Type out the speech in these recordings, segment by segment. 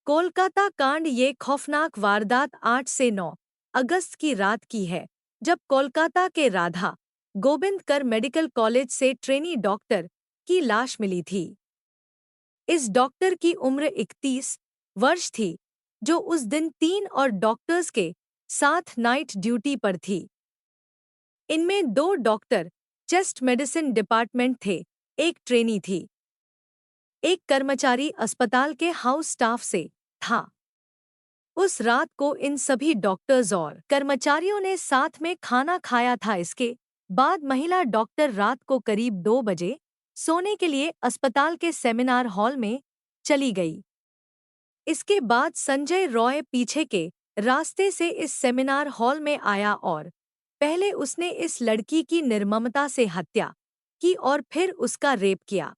कोलकाता कांड। ये खौफनाक वारदात 8 से 9 अगस्त की रात की है, जब कोलकाता के राधा गोविंदकर मेडिकल कॉलेज से ट्रेनी डॉक्टर की लाश मिली थी। इस डॉक्टर की उम्र 31 वर्ष थी, जो उस दिन 3 और डॉक्टर्स के साथ नाइट ड्यूटी पर थी। इनमें 2 डॉक्टर चेस्ट मेडिसिन डिपार्टमेंट थे, एक ट्रेनी थी। एक कर्मचारी अस्पताल के हाउस स्टाफ से था। उस रात को इन सभी डॉक्टर्स और कर्मचारियों ने साथ में खाना खाया था। इसके बाद महिला डॉक्टर रात को करीब 2 बजे सोने के लिए अस्पताल के सेमिनार हॉल में चली गई। इसके बाद संजय रॉय पीछे के रास्ते से इस सेमिनार हॉल में आया और पहले उसने इस लड़की की निर्ममता से हत्या की और फिर उसका रेप किया।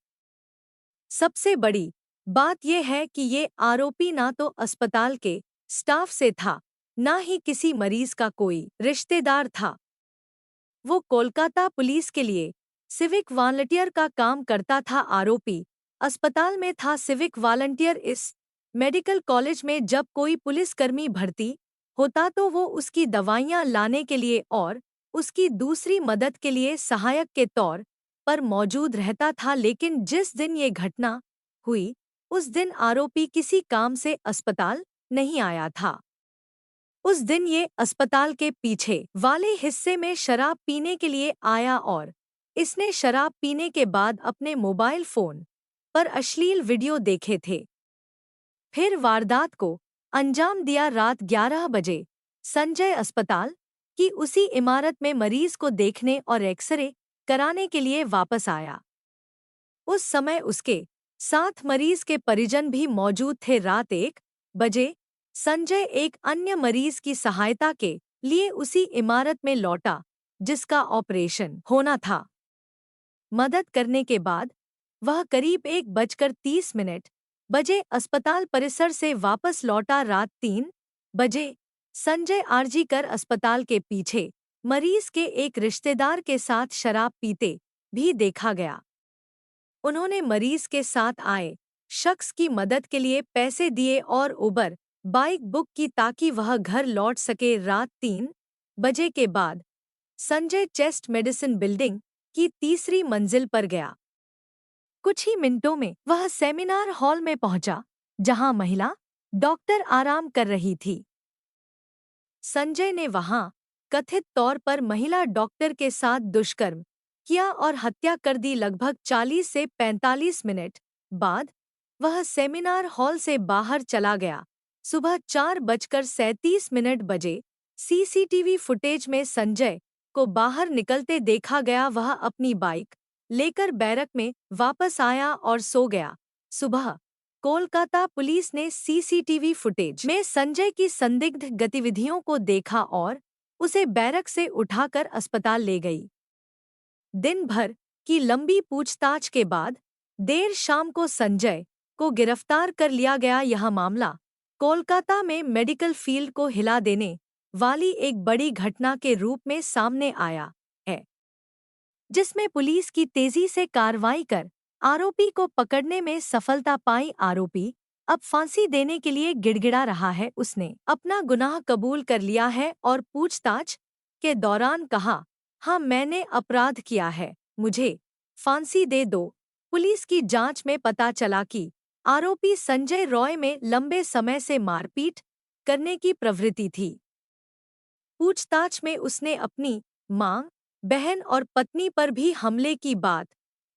सबसे बड़ी बात यह है कि ये आरोपी ना तो अस्पताल के स्टाफ से था, ना ही किसी मरीज का कोई रिश्तेदार था। वो कोलकाता पुलिस के लिए सिविक वॉलंटियर का काम करता था। आरोपी अस्पताल में था सिविक वॉलंटियर। इस मेडिकल कॉलेज में जब कोई पुलिसकर्मी भर्ती होता तो वो उसकी दवाइयाँ लाने के लिए और उसकी दूसरी मदद के लिए सहायक के तौर पर मौजूद रहता था। लेकिन जिस दिन ये घटना हुई, उस दिन आरोपी किसी काम से अस्पताल नहीं आया था। उस दिन ये अस्पताल के पीछे वाले हिस्से में शराब पीने के लिए आया और इसने शराब पीने के बाद अपने मोबाइल फोन पर अश्लील वीडियो देखे थे। फिर वारदात को अंजाम दिया। रात 11 बजे संजय अस्पताल की उसी इमारत में मरीज को देखने और एक्सरे कराने के लिए वापस आया। उस समय उसके साथ मरीज के परिजन भी मौजूद थे। रात 1 बजे संजय एक अन्य मरीज की सहायता के लिए उसी इमारत में लौटा जिसका ऑपरेशन होना था। मदद करने के बाद वह करीब 1:30 बजे अस्पताल परिसर से वापस लौटा। रात 3 बजे संजय आरजी अस्पताल के पीछे मरीज के एक रिश्तेदार के साथ शराब पीते भी देखा गया। उन्होंने मरीज के साथ आए शख्स की मदद के लिए पैसे दिए और उबर बाइक बुक की ताकि वह घर लौट सके। रात 3 बजे के बाद संजय चेस्ट मेडिसिन बिल्डिंग की तीसरी मंजिल पर गया। कुछ ही मिनटों में वह सेमिनार हॉल में पहुंचा, जहां महिला डॉक्टर आराम कर रही थी। संजय ने वहां कथित तौर पर महिला डॉक्टर के साथ दुष्कर्म किया और हत्या कर दी। लगभग 40 से 45 मिनट बाद वह सेमिनार हॉल से बाहर चला गया। सुबह 4:37 बजे सीसीटीवी फुटेज में संजय को बाहर निकलते देखा गया। वह अपनी बाइक लेकर बैरक में वापस आया और सो गया। सुबह कोलकाता पुलिस ने सीसीटीवी फुटेज में संजय की संदिग्ध गतिविधियों को देखा और उसे बैरक से उठाकर अस्पताल ले गई। दिन भर की लंबी पूछताछ के बाद देर शाम को संजय को गिरफ्तार कर लिया गया। यह मामला कोलकाता में मेडिकल फील्ड को हिला देने वाली एक बड़ी घटना के रूप में सामने आया है, जिसमें पुलिस की तेजी से कार्रवाई कर आरोपी को पकड़ने में सफलता पाई। आरोपी अब फांसी देने के लिए गिड़गिड़ा रहा है। उसने अपना गुनाह कबूल कर लिया है और पूछताछ के दौरान कहा, हाँ, मैंने अपराध किया है, मुझे फांसी दे दो। पुलिस की जांच में पता चला कि आरोपी संजय रॉय में लंबे समय से मारपीट करने की प्रवृत्ति थी। पूछताछ में उसने अपनी मां, बहन और पत्नी पर भी हमले की बात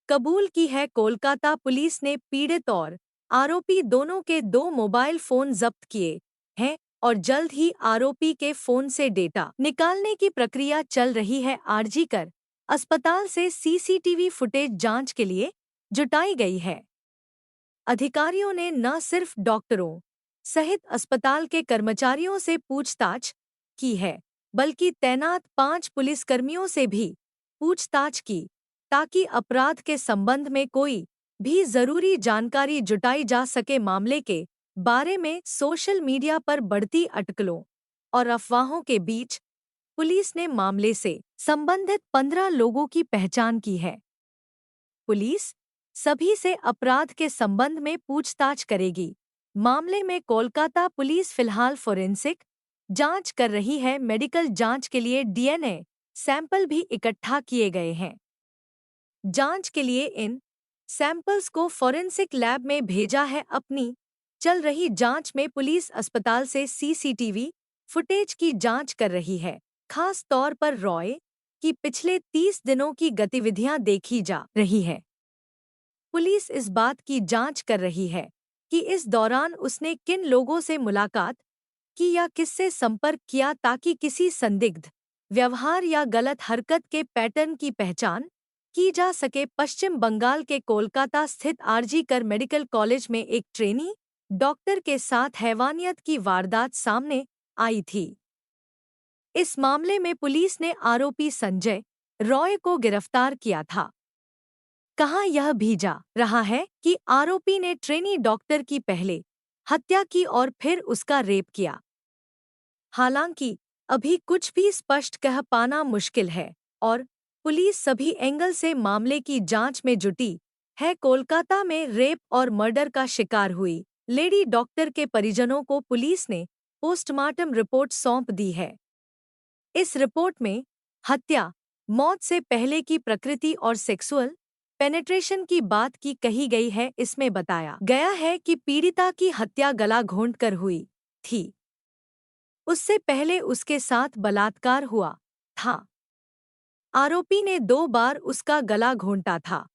कबूल की है। कोलकाता पुलिस ने पीड़ित और आरोपी दोनों के 2 मोबाइल फोन जब्त किए हैं और जल्द ही आरोपी के फोन से डेटा निकालने की प्रक्रिया चल रही है। आरजीकर अस्पताल से सीसीटीवी फुटेज जांच के लिए जुटाई गई है। अधिकारियों ने न सिर्फ डॉक्टरों सहित अस्पताल के कर्मचारियों से पूछताछ की है, बल्कि तैनात 5 पुलिसकर्मियों से भी पूछताछ की, ताकि अपराध के संबंध में कोई भी जरूरी जानकारी जुटाई जा सके। मामले के बारे में सोशल मीडिया पर बढ़ती अटकलों और अफवाहों के बीच पुलिस ने मामले से संबंधित 15 लोगों की पहचान की है। पुलिस सभी से अपराध के संबंध में पूछताछ करेगी। मामले में कोलकाता पुलिस फिलहाल फोरेंसिक जांच कर रही है। मेडिकल जांच के लिए डीएनए सैंपल भी इकट्ठा किए गए हैं। जांच के लिए इन सैंपल्स को फॉरेंसिक लैब में भेजा है। अपनी चल रही जांच में पुलिस अस्पताल से सीसीटीवी फुटेज की जांच कर रही है। खास तौर पर रॉय की पिछले 30 दिनों की गतिविधियां देखी जा रही है। पुलिस इस बात की जांच कर रही है कि इस दौरान उसने किन लोगों से मुलाकात की या किससे संपर्क किया, ताकि किसी संदिग्ध व्यवहार या गलत हरकत के पैटर्न की पहचान की जा सके। पश्चिम बंगाल के कोलकाता स्थित आरजी कर मेडिकल कॉलेज में एक ट्रेनी डॉक्टर के साथ हैवानियत की वारदात सामने आई थी। इस मामले में पुलिस ने आरोपी संजय रॉय को गिरफ्तार किया था। कहाँ यह भी जा रहा है कि आरोपी ने ट्रेनी डॉक्टर की पहले हत्या की और फिर उसका रेप किया। हालांकि अभी कुछ भी स्पष्ट कह पाना मुश्किल है और पुलिस सभी एंगल से मामले की जांच में जुटी है। कोलकाता में रेप और मर्डर का शिकार हुई लेडी डॉक्टर के परिजनों को पुलिस ने पोस्टमार्टम रिपोर्ट सौंप दी है। इस रिपोर्ट में हत्या, मौत से पहले की प्रकृति और सेक्सुअल पेनेट्रेशन की बात की कही गई है। इसमें बताया गया है कि पीड़िता की हत्या गला घोंटकर हुई थी। उससे पहले उसके साथ बलात्कार हुआ था। आरोपी ने 2 बार उसका गला घोंटा था।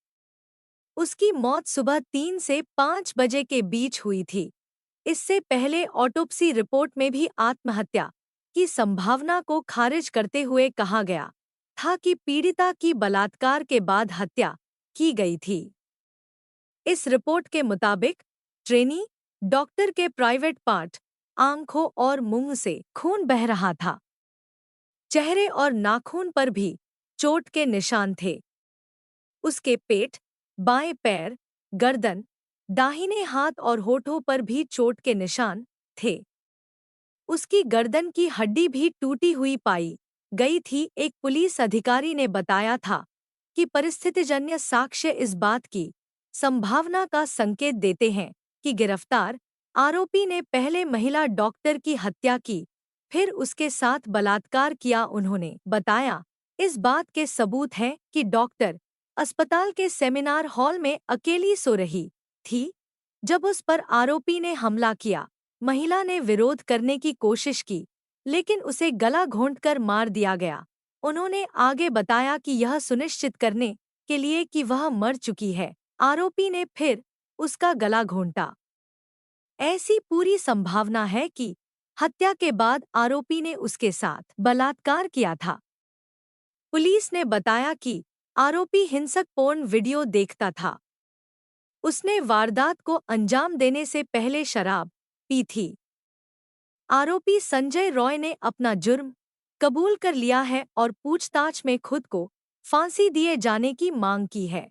उसकी मौत सुबह 3 से 5 बजे के बीच हुई थी। इससे पहले ऑटोप्सी रिपोर्ट में भी आत्महत्या की संभावना को खारिज करते हुए कहा गया था कि पीड़िता की बलात्कार के बाद हत्या की गई थी। इस रिपोर्ट के मुताबिक ट्रेनी डॉक्टर के प्राइवेट पार्ट, आंखों और मुंह से खून बह रहा था। चेहरे और नाखून पर भी चोट के निशान थे। उसके पेट, बाएं पैर, गर्दन, दाहिने हाथ और होठों पर भी चोट के निशान थे। उसकी गर्दन की हड्डी भी टूटी हुई पाई गई थी। एक पुलिस अधिकारी ने बताया था कि परिस्थितिजन्य साक्ष्य इस बात की संभावना का संकेत देते हैं कि गिरफ्तार आरोपी ने पहले महिला डॉक्टर की हत्या की, फिर उसके साथ बलात्कार किया। उन्होंने बताया, इस बात के सबूत हैं कि डॉक्टर अस्पताल के सेमिनार हॉल में अकेली सो रही थी जब उस पर आरोपी ने हमला किया। महिला ने विरोध करने की कोशिश की, लेकिन उसे गला घोंटकर मार दिया गया। उन्होंने आगे बताया कि यह सुनिश्चित करने के लिए कि वह मर चुकी है, आरोपी ने फिर उसका गला घोंटा। ऐसी पूरी संभावना है कि हत्या के बाद आरोपी ने उसके साथ बलात्कार किया था। पुलिस ने बताया कि आरोपी हिंसक पोर्न वीडियो देखता था। उसने वारदात को अंजाम देने से पहले शराब पी थी। आरोपी संजय रॉय ने अपना जुर्म कबूल कर लिया है और पूछताछ में खुद को फांसी दिए जाने की मांग की है।